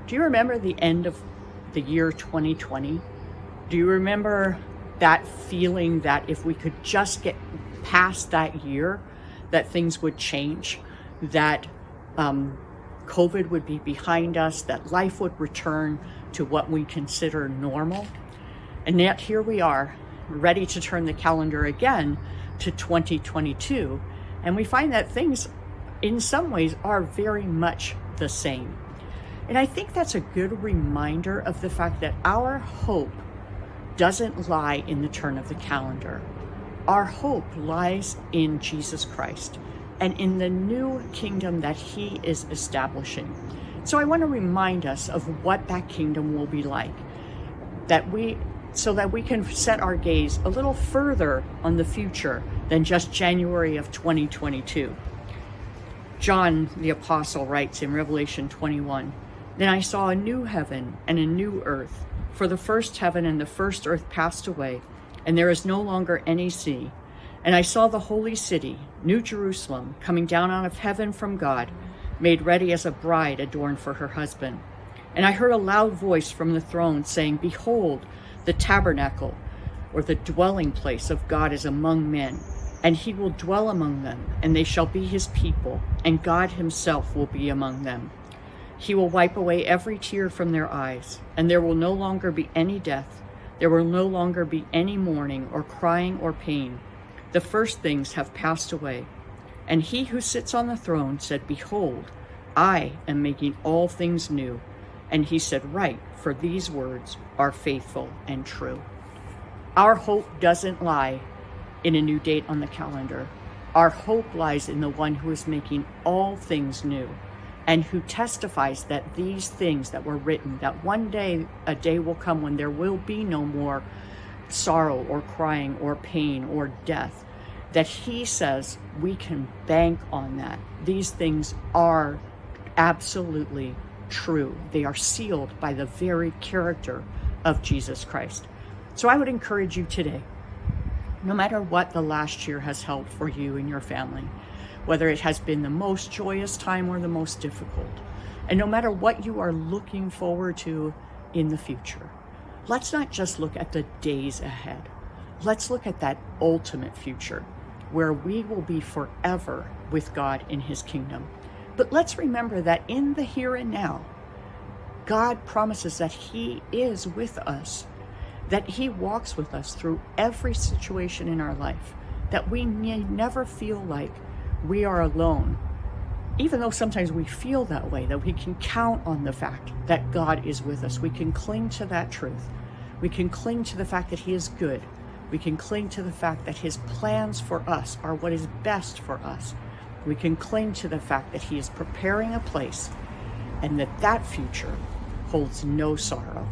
Do you remember the end of the year 2020? Do you remember that feeling that if we could just get past that year, that things would change, that COVID would be behind us, that life would return to what we consider normal? And yet here we are, ready to turn the calendar again to 2022. And we find that things in some ways are very much the same. And I think that's a good reminder of the fact that our hope doesn't lie in the turn of the calendar. Our hope lies in Jesus Christ and in the new kingdom that he is establishing. So I want to remind us of what that kingdom will be like, so that we can set our gaze a little further on the future than just January of 2022. John the Apostle writes in Revelation 21, "Then I saw a new heaven and a new earth, for the first heaven and the first earth passed away, and there is no longer any sea. And I saw the holy city, New Jerusalem, coming down out of heaven from God, made ready as a bride adorned for her husband. And I heard a loud voice from the throne saying, 'Behold, the tabernacle, or the dwelling place of God is among men, and he will dwell among them, and they shall be his people, and God himself will be among them. He will wipe away every tear from their eyes, and there will no longer be any death. There will no longer be any mourning or crying or pain. The first things have passed away.' And he who sits on the throne said, 'Behold, I am making all things new.' And he said, 'Write, for these words are faithful and true.'" Our hope doesn't lie in a new date on the calendar. Our hope lies in the one who is making all things new, and who testifies that these things that were written, that one day, a day will come when there will be no more sorrow or crying or pain or death, that he says we can bank on that. These things are absolutely true. They are sealed by the very character of Jesus Christ. So I would encourage you today, no matter what the last year has held for you and your family, whether it has been the most joyous time or the most difficult, and no matter what you are looking forward to in the future, let's not just look at the days ahead. Let's look at that ultimate future where we will be forever with God in his kingdom. But let's remember that in the here and now, God promises that he is with us, that he walks with us through every situation in our life, that we never feel like we are alone, even though sometimes we feel that way, that we can count on the fact that God is with us. We can cling to that truth. We can cling to the fact that he is good. We can cling to the fact that his plans for us are what is best for us. We can cling to the fact that he is preparing a place, and that future holds no sorrow.